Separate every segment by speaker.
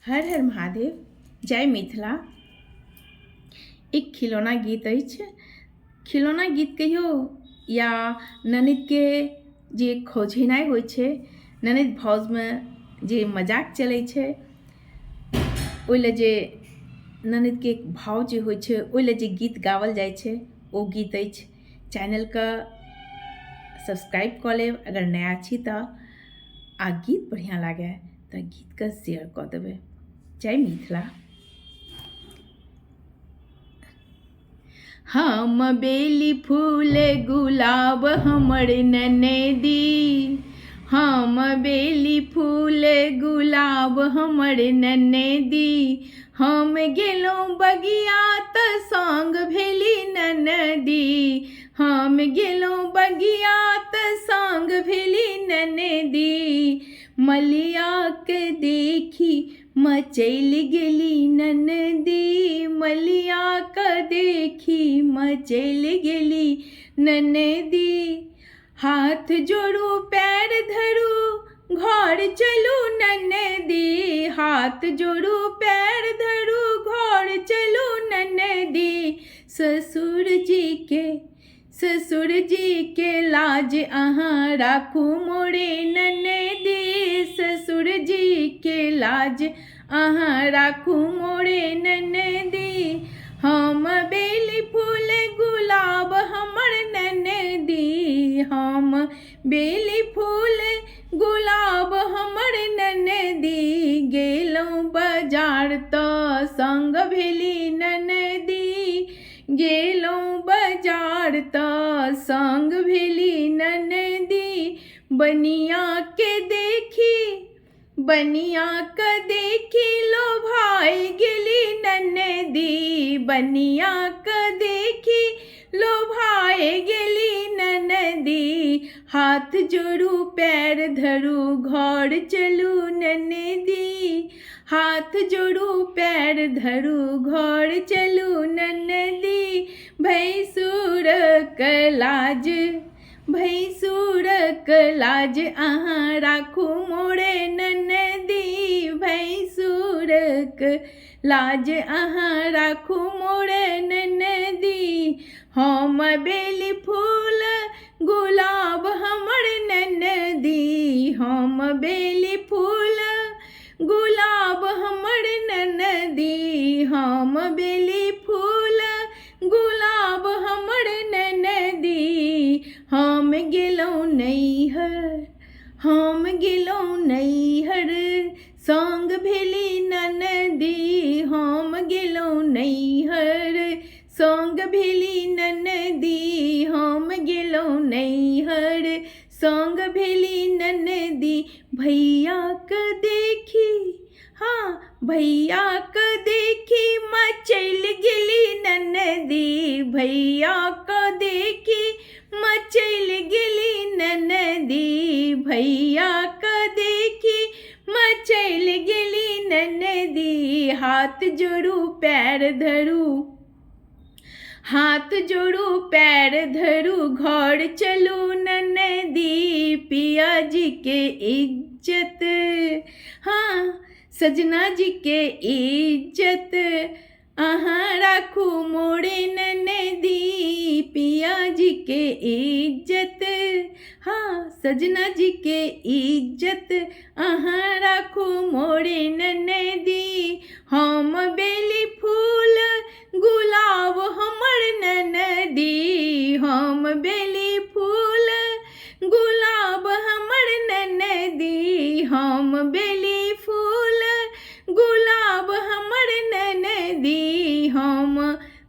Speaker 1: हर हर महादेव। जय मिथिला। एक खिलौना गीत अछि। खिलौना गीत कहियो या ननद के जे खोझेनाइ होइ छै, ननद भौजमे जे मजाक चलै छै, ओहि लेल जे ननद के भाव जे होइ छै, ओहि लेल जे गीत गावल जाइ छै, ओ गीत अछि। चैनल के सब्सक्राइब कऽ लेब अगर नया छी तऽ, आ गीत बढ़िया लागे तऽ गीत के शेयर कऽ देबै। जय मिथिला। हम बेली फूल गुलाब हमर ननदी, हम बेली फूल गुलाब हमर ननदी, हम गेलहुँ बगिया तऽ संग भेली ननदी, हम गेलहुँ बगिया तऽ संग भेली ननदी, मलियाके देखी मचलि गेली ननदी, मलियाके देखी मचलि गेली ननदी, हाथ जोड़ू पैर धरू घर चलू ननदी, हाथ जोड़ू पैर धरू घर चलू ननदी, ससुर जी के लाज अहाँ राखू मोरे ननदी, ससुर जी के लाज अहाँ राखू मोरे ननदी, हम बेली फूल गुलाब हमर ननदी, हम बेली फूल गुलाब हमर ननदी, गेलहुँ बाजार तऽ संग भेली ननदी, गेलहुँ बाजार तऽ संग भेली ननदी, बनिया के देखी लोभाई गेली ननदी, बनिया के देखी लोभाई गेली ननदी, हाथ जोड़ू पैर धरू घर चलू ननदी, हाथ जोड़ू पैर धरू घर चलू ननदी, भैंसुरक लाज अहाँ राखू मोरे ननदी, भैंसुरक लाज अहाँ राखू मोरे ननदी, हम बेली फूल गुलाब हमर ननदी, हम बेली फूल गुलाब हमर ननदी, हम बेली फूल गुलाब हमर ननदी, हम गेलहुँ नैहर संग भेली ननदी, हम गेलहुँ नैहर संग भेली ननदी, हम गेलहुँ नैहर संग भेली ननदी, भैया के देखी मचलि गेली ननदी, भैया के देखी मचलि गेली ननदी, भैया के देखी मचलि गेली ननदी, हाथ जोड़ू पैर धरू घर चलू ननदी, पिया जी के इज्जत, सजना जी के इज्जत अहाँ राखू मोरे ननदी, पिया जी के इज्जत, सजना जी के इज्जत अहाँ राखू मोरे ननदी, हम बेली फूल गुलाब हमर ननदी, हम बेली फूल गुलाब हमर ननदी, हम बेली फूल गुलाब हमर ननदी, हम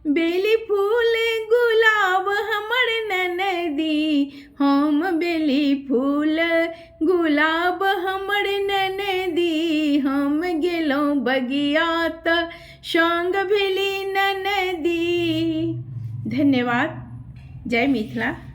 Speaker 1: बेली फूल गुलाब हमर ननदी, हम बेली फूल गुलाब हमर ननदी, हम गेलहुँ बगिया तऽ संग भेली ननदी। धन्यवाद। जय मिथिला।